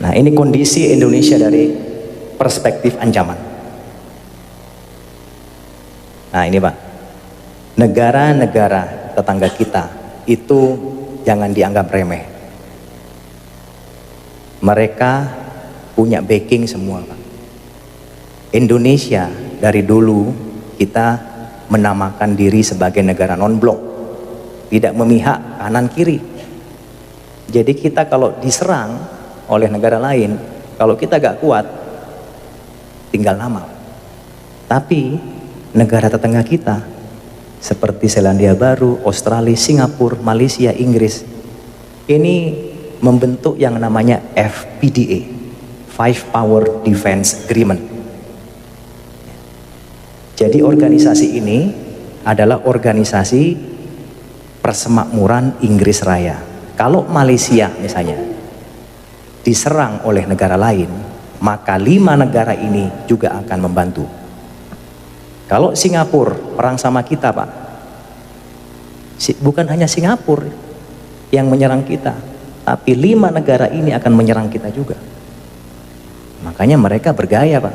Nah, ini kondisi Indonesia dari perspektif ancaman. Nah, ini Pak, negara-negara tetangga kita itu jangan dianggap remeh. Mereka punya backing semua Pak. Indonesia dari dulu kita menamakan diri sebagai negara non-blok, tidak memihak kanan kiri. Jadi kita kalau diserang oleh negara lain, kalau kita gak kuat, tinggal nama. Tapi negara tetangga kita seperti Selandia Baru, Australia, Singapura, Malaysia, Inggris, ini membentuk yang namanya FPDA, Five Power Defense Agreement. Jadi organisasi ini adalah organisasi persemakmuran Inggris Raya. Kalau Malaysia misalnya diserang oleh negara lain, maka 5 negara ini juga akan membantu. Kalau Singapura perang sama kita Pak, bukan hanya Singapura yang menyerang kita, tapi 5 negara ini akan menyerang kita juga. Makanya mereka bergaya Pak,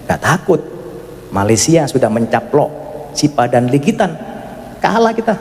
gak takut. Malaysia sudah mencaplok Sipadan Ligitan, kalah kita.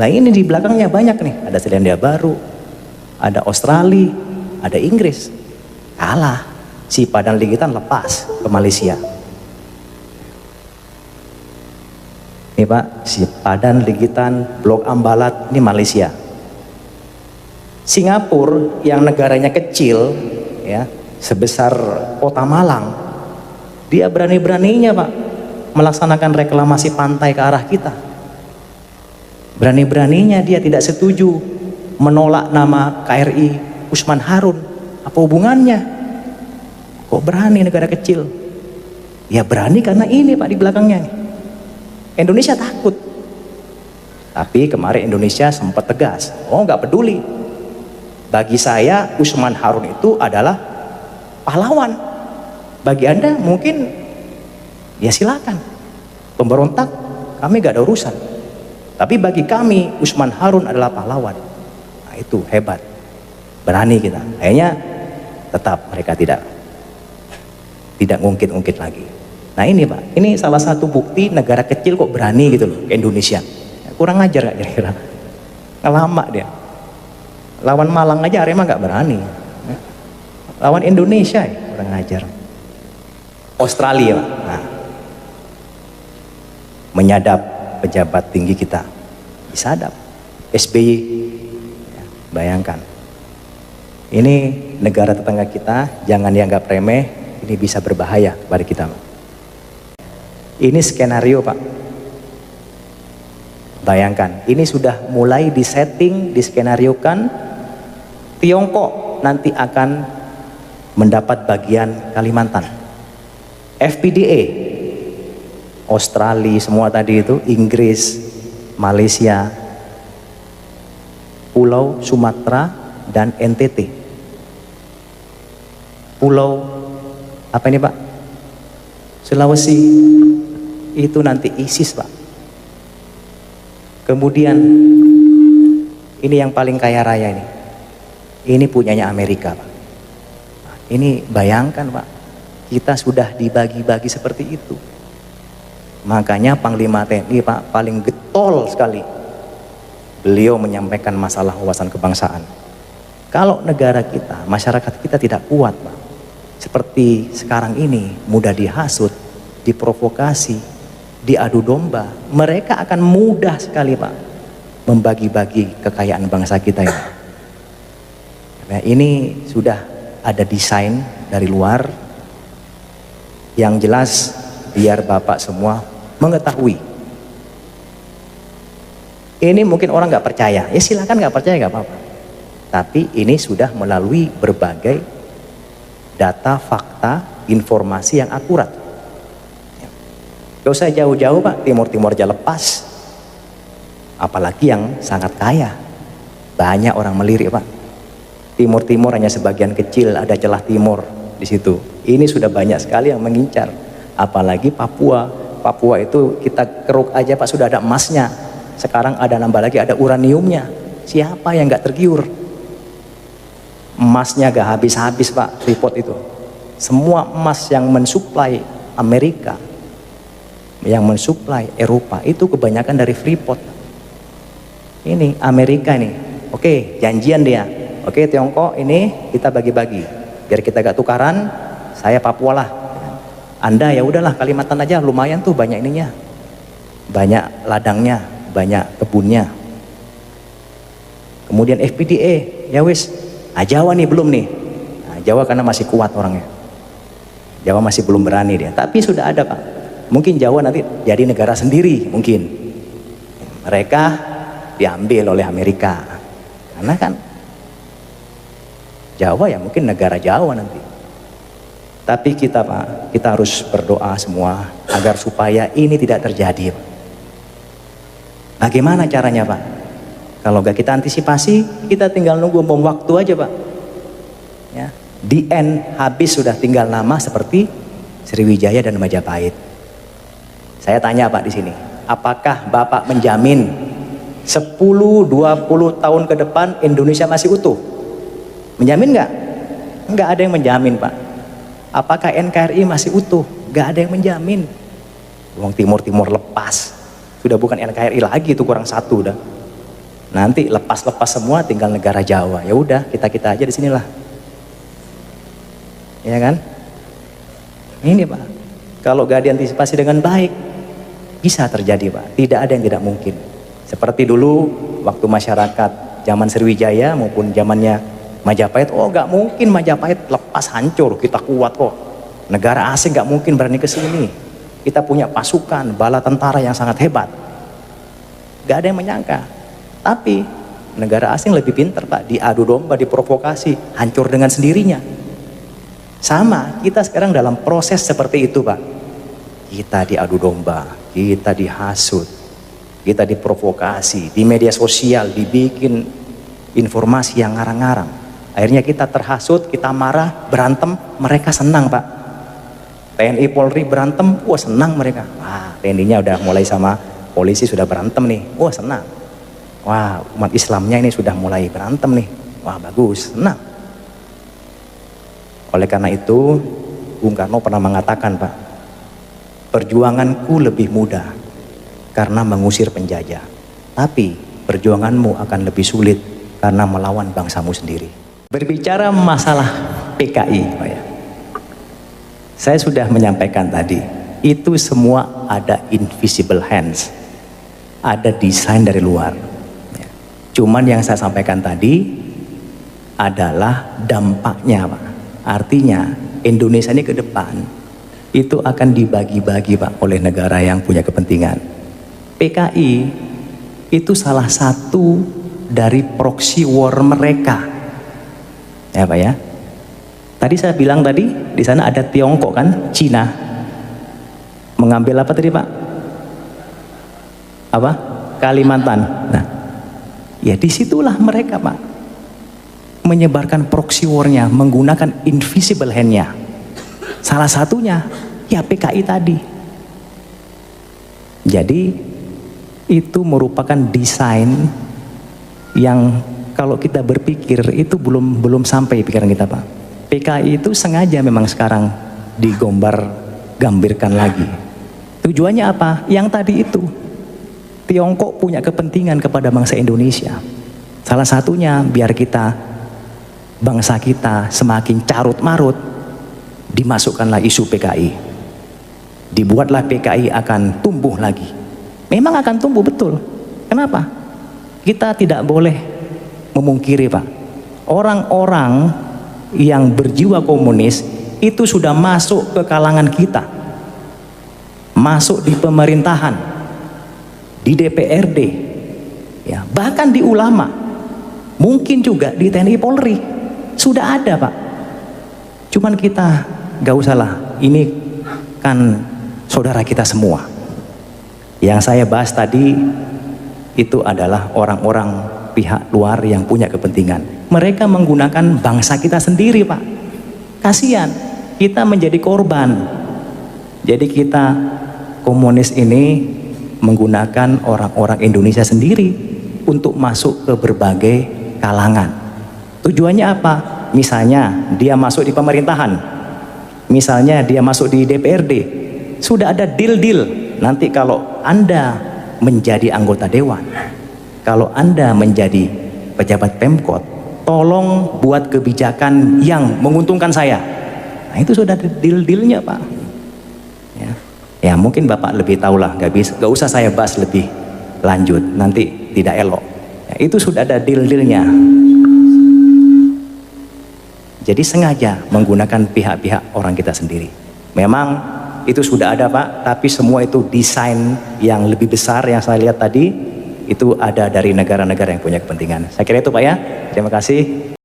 Nah ini di belakangnya banyak nih, ada Selandia Baru, ada Australia, ada Inggris, kalah. Sipadan Ligitan lepas ke Malaysia. Ini Pak, Sipadan Ligitan, Blok Ambalat, ini Malaysia. Singapura yang negaranya kecil, ya sebesar kota Malang, dia berani-beraninya Pak melaksanakan reklamasi pantai ke arah kita. Berani-beraninya dia tidak setuju menolak nama KRI Usman Harun. Apa hubungannya? Kok berani negara kecil? Ya berani karena ini Pak di belakangnya. Indonesia takut. Tapi kemarin Indonesia sempat tegas. Oh nggak peduli. Bagi saya Usman Harun itu adalah pahlawan. Bagi Anda mungkin ya silakan. Pemberontak kami gak ada urusan. Tapi bagi kami Usman Harun adalah pahlawan. Nah itu hebat. Berani kita. Akhirnya tetap mereka tidak ngungkit-ngungkit lagi. Nah ini Pak, ini salah satu bukti negara kecil kok berani gitu loh ke Indonesia. Kurang ajar gak kira-kira? Ngelama dia. Lawan Malang aja Arema gak berani. Lawan Indonesia ya kurang ajar. Australia, nah, menyadap pejabat tinggi kita, disadap. SBY, ya, bayangkan. Ini negara tetangga kita, jangan dianggap remeh, ini bisa berbahaya kepada kita. Ini skenario Pak. Bayangkan, ini sudah mulai disetting, diskenariokan, Tiongkok nanti akan mendapat bagian Kalimantan. FPDA, Australia semua tadi itu, Inggris, Malaysia, Pulau Sumatera dan NTT. Pulau apa ini Pak? Sulawesi itu nanti ISIS Pak. Kemudian ini yang paling kaya raya ini. Ini punyanya Amerika Pak. Ini bayangkan Pak, kita sudah dibagi-bagi seperti itu. Makanya Panglima TNI Pak paling getol sekali. Beliau menyampaikan masalah wawasan kebangsaan. Kalau negara kita, masyarakat kita tidak kuat Pak, seperti sekarang ini, mudah dihasut, diprovokasi, diadu domba, mereka akan mudah sekali Pak membagi-bagi kekayaan bangsa kita ini. Nah, ini sudah ada desain dari luar. Yang jelas biar Bapak semua mengetahui. Ini mungkin orang nggak percaya, ya silakan nggak percaya nggak apa-apa. Tapi ini sudah melalui berbagai data, fakta, informasi yang akurat. Gak usah jauh-jauh Pak, Timur-Timur aja lepas. Apalagi yang sangat kaya, banyak orang melirik Pak. Timur-Timur hanya sebagian kecil, ada celah timur di situ. Ini sudah banyak sekali yang mengincar. Apalagi Papua. Papua itu kita keruk aja Pak, sudah ada emasnya. Sekarang ada nambah lagi, ada uraniumnya. Siapa yang nggak tergiur? Emasnya gak habis-habis Pak, Freeport itu. Semua emas yang mensuplai Amerika, yang mensuplai Eropa, itu kebanyakan dari Freeport. Ini Amerika nih, oke janjian dia, oke Tiongkok ini kita bagi-bagi, biar kita gak tukaran, saya Papua lah, Anda ya udahlah Kalimantan aja, lumayan tuh banyak ininya, banyak ladangnya, banyak kebunnya. Kemudian FPDA, ya wis, Jawa nih belum nih, Jawa karena masih kuat orangnya, Jawa masih belum berani dia, tapi sudah ada Pak, mungkin Jawa nanti jadi negara sendiri, mungkin mereka diambil oleh Amerika, karena kan Jawa ya mungkin negara Jawa nanti. Tapi kita Pak, kita harus berdoa semua agar supaya ini tidak terjadi Pak. Bagaimana caranya Pak? Kalau gak kita antisipasi, kita tinggal nunggu bom waktu aja Pak. Ya, the end, habis sudah tinggal nama seperti Sriwijaya dan Majapahit. Saya tanya Pak di sini, apakah Bapak menjamin 10-20 tahun ke depan Indonesia masih utuh? Menjamin nggak? Nggak ada yang menjamin Pak. Apakah NKRI masih utuh? Nggak ada yang menjamin. Uang Timur lepas, sudah bukan NKRI lagi, itu kurang satu udah. Nanti lepas semua tinggal negara Jawa. Ya udah, kita aja di sinilah. Ya kan? Ini Pak, kalau gak diantisipasi dengan baik, bisa terjadi Pak. Tidak ada yang tidak mungkin. Seperti dulu waktu masyarakat zaman Sriwijaya maupun zamannya Majapahit, oh gak mungkin Majapahit lepas hancur, kita kuat kok. Negara asing gak mungkin berani ke sini. Kita punya pasukan, bala tentara yang sangat hebat. Gak ada yang menyangka. Tapi negara asing lebih pintar Pak, diadu domba, diprovokasi, hancur dengan sendirinya. Sama, kita sekarang dalam proses seperti itu Pak. Kita diadu domba, kita dihasut, kita diprovokasi, di media sosial dibikin informasi yang ngarang-ngarang. Akhirnya kita terhasut, kita marah, berantem, mereka senang Pak. TNI Polri berantem, wah senang mereka. Wah, TNI-nya udah mulai sama polisi sudah berantem nih, wah senang. Wah, umat Islamnya ini sudah mulai berantem nih. Wah, bagus, senang. Oleh karena itu, Bung Karno pernah mengatakan, Pak, perjuanganku lebih mudah karena mengusir penjajah. Tapi perjuanganmu akan lebih sulit karena melawan bangsamu sendiri. Berbicara masalah PKI, Pak ya. Saya sudah menyampaikan tadi, itu semua ada invisible hands. Ada desain dari luar. Cuman yang saya sampaikan tadi adalah dampaknya Pak. Artinya Indonesia ini ke depan itu akan dibagi-bagi Pak oleh negara yang punya kepentingan. PKI itu salah satu dari proxy war mereka. Ya Pak ya. Tadi saya bilang tadi di sana ada Tiongkok kan, Cina. Mengambil apa tadi Pak? Apa? Kalimantan. Nah, ya disitulah mereka Pak menyebarkan proxy war-nya menggunakan invisible hand-nya. Salah satunya ya PKI tadi. Jadi itu merupakan desain yang kalau kita berpikir itu belum sampai pikiran kita Pak. PKI itu sengaja memang sekarang gambirkan lagi. Tujuannya apa? Yang tadi itu. Tiongkok punya kepentingan kepada bangsa Indonesia. Salah satunya biar kita, bangsa kita semakin carut marut, dimasukkanlah isu PKI. Dibuatlah PKI akan tumbuh lagi. Memang akan tumbuh betul. Kenapa? Kita tidak boleh memungkiri Pak. Orang-orang yang berjiwa komunis itu sudah masuk ke kalangan kita. Masuk di pemerintahan, di DPRD, ya, bahkan di ulama, mungkin juga di TNI Polri sudah ada Pak. Cuman kita gak usah lah, ini kan saudara kita semua. Yang saya bahas tadi itu adalah orang-orang pihak luar yang punya kepentingan. Mereka menggunakan bangsa kita sendiri Pak. Kasihan, kita menjadi korban. Jadi kita komunis ini menggunakan orang-orang Indonesia sendiri untuk masuk ke berbagai kalangan. Tujuannya apa? misalnya dia masuk di pemerintahan, misalnya dia masuk di DPRD, sudah ada deal-deal. Nanti kalau Anda menjadi anggota dewan, kalau Anda menjadi pejabat Pemkot, tolong buat kebijakan yang menguntungkan saya. Nah, itu sudah ada deal-dealnya, Pak. Ya mungkin Bapak lebih tahu lah, gak usah saya bahas lebih lanjut, nanti tidak elok. Ya, itu sudah ada deal-dealnya. Jadi sengaja menggunakan pihak-pihak orang kita sendiri. Memang itu sudah ada, Pak, tapi semua itu desain yang lebih besar yang saya lihat tadi, itu ada dari negara-negara yang punya kepentingan. Saya kira itu, Pak, ya. Terima kasih.